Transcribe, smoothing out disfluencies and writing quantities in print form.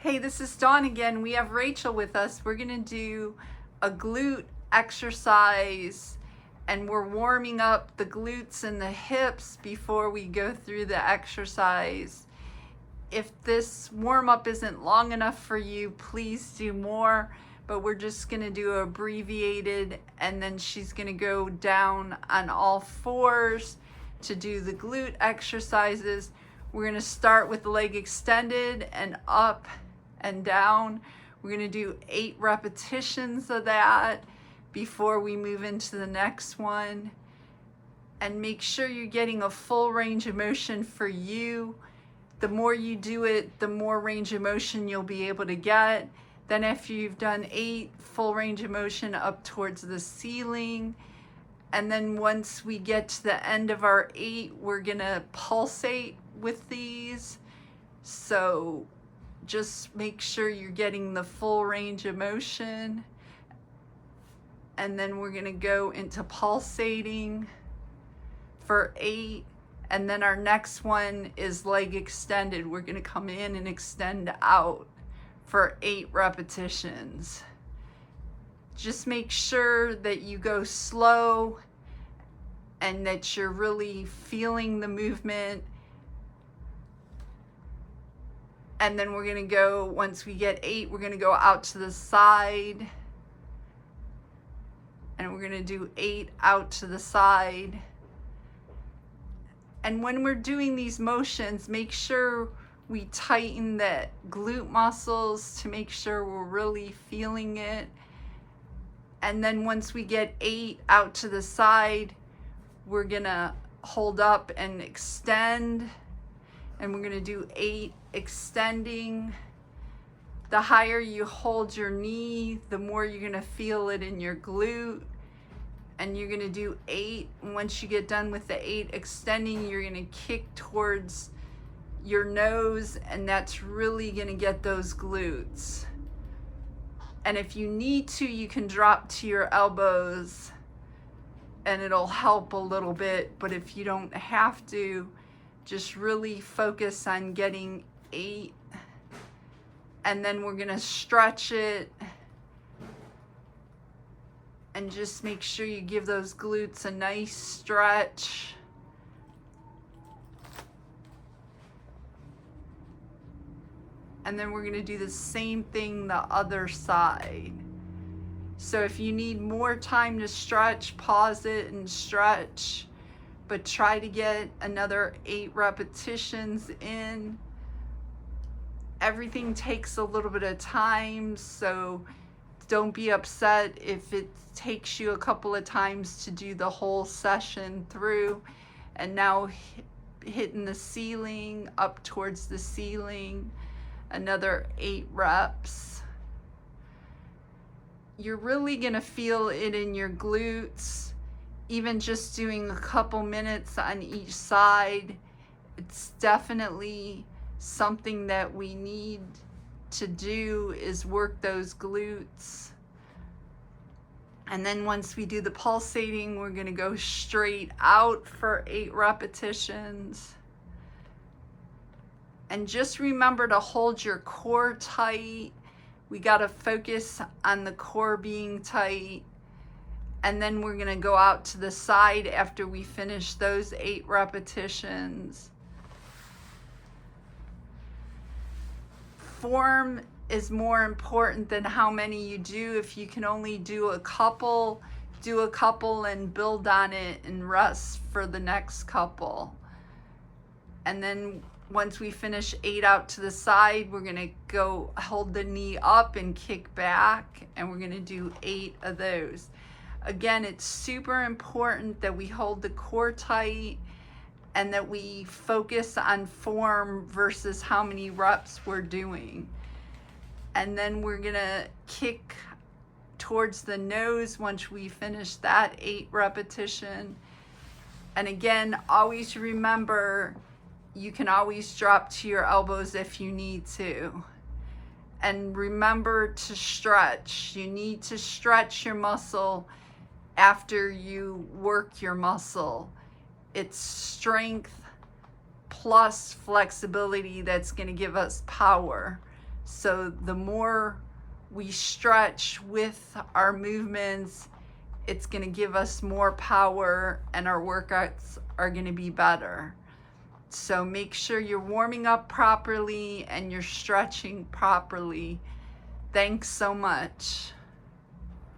Hey, this is Dawn again. We have Rachel with us. We're gonna do a glute exercise and we're warming up the glutes and the hips before we go through the exercise. If this warm-up isn't long enough for you, please do more, but we're just gonna do abbreviated, and then she's gonna go down on all fours to do the glute exercises. We're gonna start with the leg extended and up and down. We're gonna do 8 repetitions of that before we move into the next one. And make sure you're getting a full range of motion for you. The more you do it, the more range of motion you'll be able to get. Then after you've done 8, full range of motion up towards the ceiling. And then once we get to the end of our 8, we're gonna pulsate with these. So just make sure you're getting the full range of motion. And then we're gonna go into pulsating for 8. And then our next one is leg extended. We're gonna come in and extend out for 8 repetitions. Just make sure that you go slow and that you're really feeling the movement. And then we're gonna go, once we get 8, we're gonna go out to the side. And we're gonna do 8 out to the side. And when we're doing these motions, make sure we tighten the glute muscles to make sure we're really feeling it. And then once we get 8 out to the side, we're gonna hold up and extend. And we're gonna do 8 extending. The higher you hold your knee, the more you're gonna feel it in your glute. And you're gonna do 8. And once you get done with the 8 extending, you're gonna kick towards your nose, and that's really gonna get those glutes. And if you need to, you can drop to your elbows and it'll help a little bit. But if you don't have to, just really focus on getting 8. And then we're gonna stretch it. And just make sure you give those glutes a nice stretch. And then we're gonna do the same thing the other side. So if you need more time to stretch, pause it and stretch, but try to get another 8 repetitions in. Everything takes a little bit of time, so don't be upset if it takes you a couple of times to do the whole session through. And now hitting the ceiling, up towards the ceiling, another 8 reps. You're really gonna feel it in your glutes, even just doing a couple minutes on each side. It's definitely something that we need to do, is work those glutes. And then once we do the pulsating, we're gonna go straight out for 8 repetitions. And just remember to hold your core tight. We gotta focus on the core being tight. And then we're gonna go out to the side after we finish those 8 repetitions. Form is more important than how many you do. If you can only do a couple and build on it and rest for the next couple. And then once we finish 8 out to the side, we're gonna go hold the knee up and kick back, and we're gonna do 8 of those. Again, it's super important that we hold the core tight and that we focus on form versus how many reps we're doing. And then we're gonna kick towards the nose once we finish that 8 repetition. And again, always remember, you can always drop to your elbows if you need to. And remember to stretch. You need to stretch your muscle after you work your muscle. It's strength plus flexibility that's going to give us power. So the more we stretch with our movements, it's going to give us more power and our workouts are going to be better. So make sure you're warming up properly and you're stretching properly. Thanks so much.